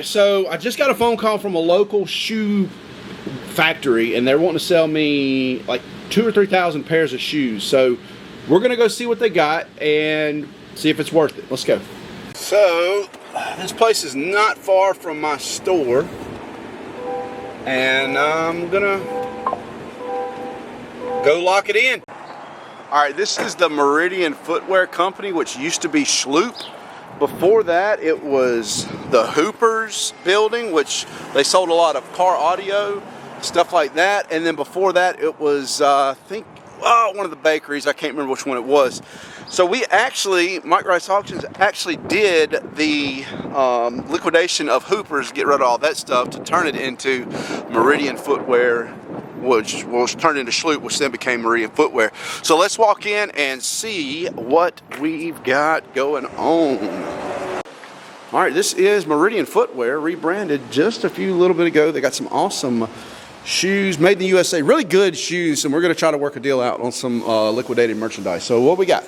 So I just got a phone call from a local shoe factory, and they're wanting to sell me like 2,000 or 3,000 pairs of shoes. So we're gonna go see what they got and see if it's worth it. Let's go. So this place is not far from my store, and I'm gonna go lock it in. All right, this is the Meridian Footwear Company, which used to be Shloop. Before that, it was the Hoopers building, which they sold a lot of car audio, stuff like that. And then before that, it was, I think, one of the bakeries. I can't remember which one it was. So we actually, Mike Rice Auctions actually did the liquidation of Hoopers, get rid of all that stuff to turn it into Meridian Footwear, which was turned into Shloop, which then became Meridian Footwear. So let's walk in and see what we've got going on. All right, this is Meridian Footwear, rebranded just a few little bit ago. They got some awesome shoes, made in the USA, really good shoes, and we're gonna try to work a deal out on some liquidated merchandise. So what we got?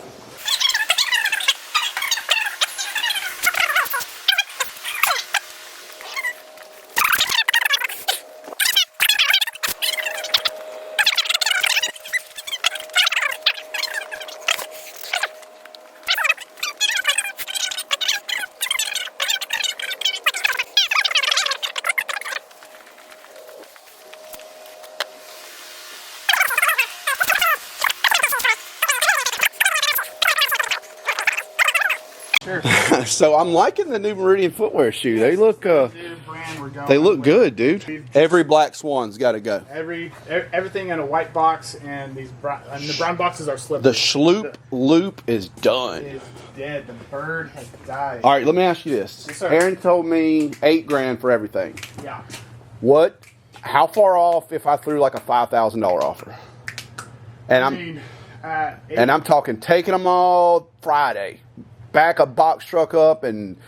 So I'm liking the new Meridian Footwear shoe. They look good, dude. Every Black Swan's got to go. Everything in a white box, and the brown boxes are slippers. The Shloop loop is done. It is dead. The bird has died. All right, let me ask you this. Yes, sir. Aaron told me $8,000 for everything. Yeah. How far off if I threw like a $5,000 offer? And I'm talking taking them all Friday. Back a box truck up, and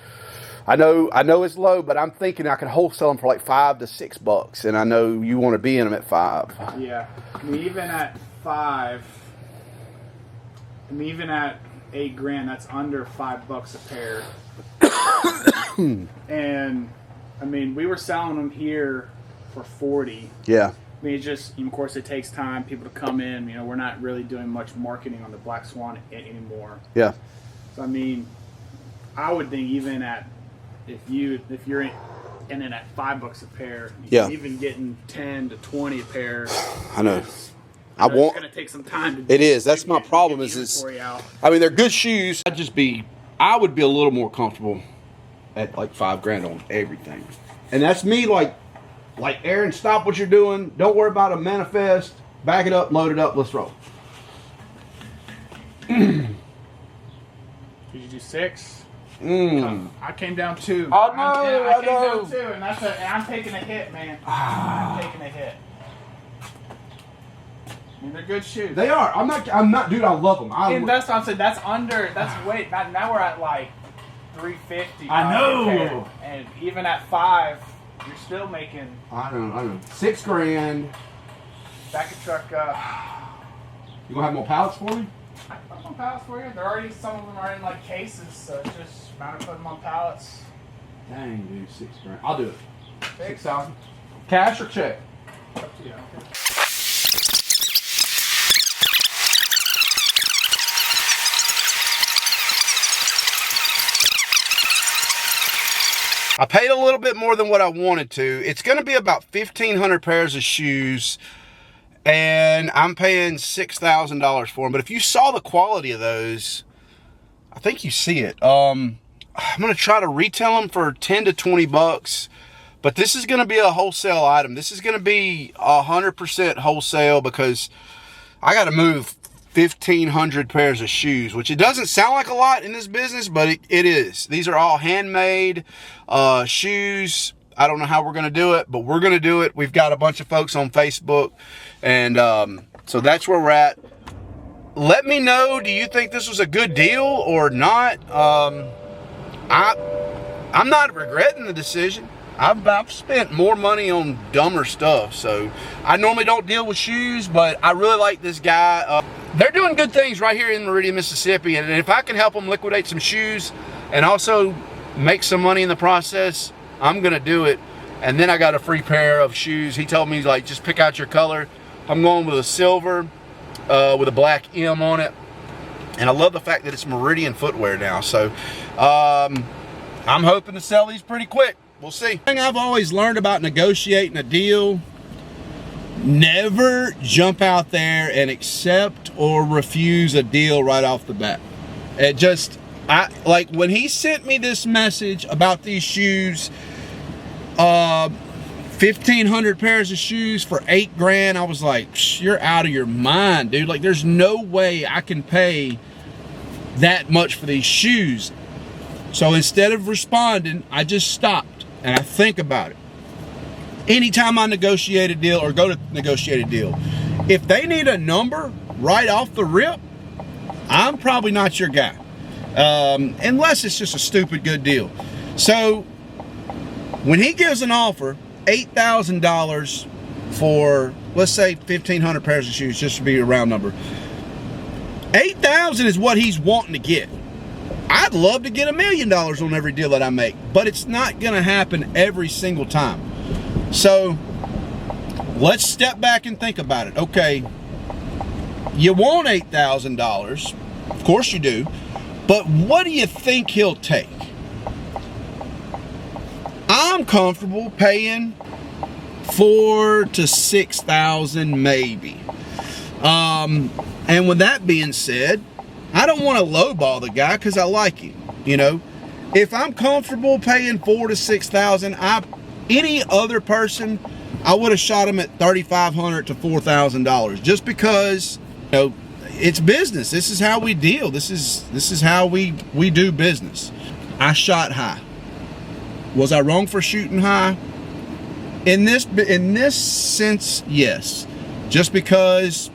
I know it's low, but I'm thinking I can wholesale them for like $5 to $6, and I know you want to be in them at $5. Yeah, I mean, even at $5, even at $8,000, that's under $5 a pair. And I mean, we were selling them here for $40. Yeah. I mean, it's just, of course, it takes time people to come in. You know, we're not really doing much marketing on the Black Swan anymore. Yeah. So, I mean, I would think even at if you're in it at $5 a pair, even getting 10 to 20 a pair. I know. It's going to take some time. It is. That's my problem. I mean, they're good shoes. I would be a little more comfortable at like $5,000 on everything. And that's me. Like Aaron, stop what you're doing. Don't worry about a manifest. Back it up, load it up. Let's roll. Did you do 6? I came down 2. Oh, no, I came down 2, and I'm taking a hit, man. I'm taking a hit. I mean, they're good shoes. They are. I'm not, dude. I love them. That's what I'm saying. That's wait. Now we're at like $350. I know. And even at 5, you're still making. I know. $6,000. Back a truck up. You gonna have more pallets for me? I can put them on pallets for you. Some of them are in like cases, so it's just a matter of putting them on pallets. Dang, dude, $6,000. I'll do it. 6,000. Cash or check? Up to you. Okay. I paid a little bit more than what I wanted to. It's going to be about 1,500 pairs of shoes, and I'm paying $6,000 for them. But if you saw the quality of those, I think you see it. I'm going to try to retail them for 10 to 20 bucks, but this is going to be a wholesale item. This is going to be 100% wholesale because I got to move 1,500 pairs of shoes, which it doesn't sound like a lot in this business, but it is. These are all handmade shoes. I don't know how we're going to do it, but we're going to do it. We've got a bunch of folks on Facebook, and so that's where we're at. Let me know, do you think this was a good deal or not? I'm not regretting the decision. I've spent more money on dumber stuff, so I normally don't deal with shoes, but I really like this guy. They're doing good things right here in Meridian, Mississippi, and if I can help them liquidate some shoes and also make some money in the process, I'm gonna do it. And then I got a free pair of shoes. He told me, like, just pick out your color. I'm going with a silver with a black M on it. And I love the fact that it's Meridian footwear now. So I'm hoping to sell these pretty quick. We'll see. The thing I've always learned about negotiating a deal, never jump out there and accept or refuse a deal right off the bat. It just, like when he sent me this message about these shoes, 1,500 pairs of shoes for $8 grand, I was like, you're out of your mind, dude. Like, there's no way I can pay that much for these shoes. So instead of responding, I just stopped and I think about it. Anytime I negotiate a deal or go to negotiate a deal, if they need a number right off the rip, I'm probably not your guy, unless it's just a stupid good deal. So when he gives an offer, $8,000 for, let's say, 1,500 pairs of shoes, just to be a round number, $8,000 is what he's wanting to get. I'd love to get $1 million on every deal that I make, but it's not going to happen every single time. So let's step back and think about it. Okay, you want $8,000, of course you do, but what do you think he'll take? I'm comfortable paying $4,000 to $6,000 maybe. And with that being said, I don't want to lowball the guy because I like him. You know, if I'm comfortable paying $4,000 to $6,000, any other person, I would have shot him at $3,500 to $4,000 just because, you know, it's business. This is how we deal. This is how we do business. I shot high. Was I wrong for shooting high? In this sense, yes. Just because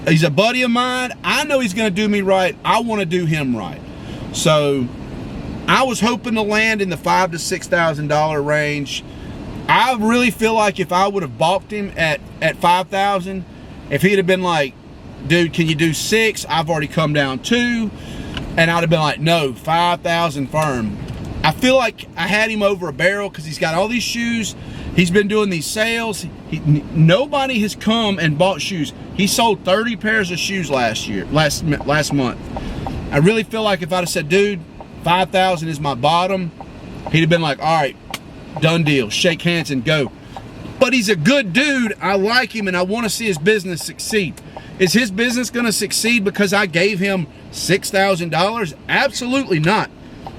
he's a buddy of mine, I know he's going to do me right. I want to do him right. So I was hoping to land in the $5,000 to $6,000 range. I really feel like if I would have balked him at $5,000, if he'd have been like, dude, can you do $6,000? I've already come down $2,000, and I'd have been like, no, $5,000 firm. I feel like I had him over a barrel because he's got all these shoes. He's been doing these sales. Nobody has come and bought shoes. He sold 30 pairs of shoes last month. I really feel like if I'd have said, dude, $5,000 is my bottom, he'd have been like, all right, done deal, shake hands and go. But he's a good dude. I like him and I want to see his business succeed. Is his business going to succeed because I gave him $6,000? Absolutely not.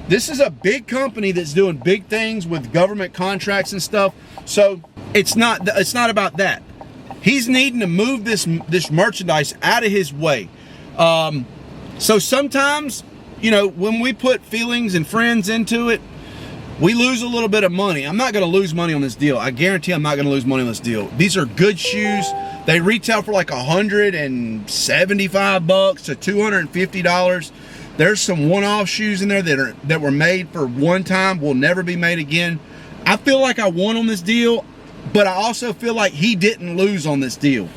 This is a big company that's doing big things with government contracts and stuff. So it's not about that. He's needing to move this merchandise out of his way. So sometimes, you know, when we put feelings and friends into it, we lose a little bit of money. I'm not going to lose money on this deal. I guarantee I'm not going to lose money on this deal. These are good shoes. They retail for like $175 to $250. There's some one-off shoes in there that were made for one time, will never be made again. I feel like I won on this deal, but I also feel like he didn't lose on this deal.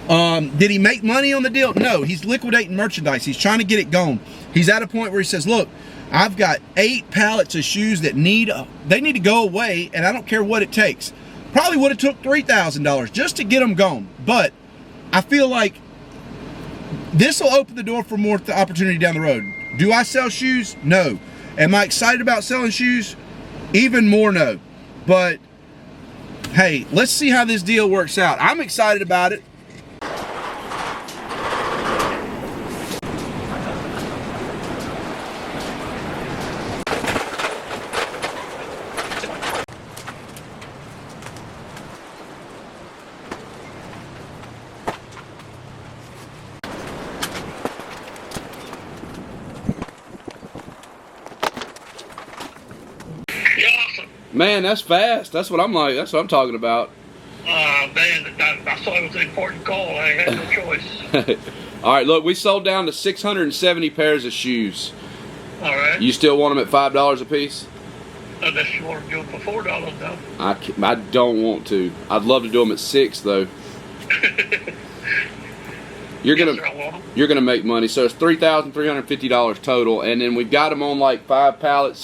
Did he make money on the deal? No, he's liquidating merchandise. He's trying to get it gone. He's at a point where he says, look, I've got 8 pallets of shoes that need to go away, and I don't care what it takes. Probably would have took $3,000 just to get them gone. But I feel like this will open the door for more opportunity down the road. Do I sell shoes? No. Am I excited about selling shoes? Even more no. But hey, let's see how this deal works out. I'm excited about it. Man, that's fast. That's what I'm like. That's what I'm talking about. Man, I saw it was an important call. I had no choice. All right, look, we sold down to 670 pairs of shoes. All right. You still want them at $5 a piece? Unless you want to do them for $4, though. I don't want to. I'd love to do them at $6, though. You're gonna make money. So it's $3,350 total, and then we've got them on like 5 pallets.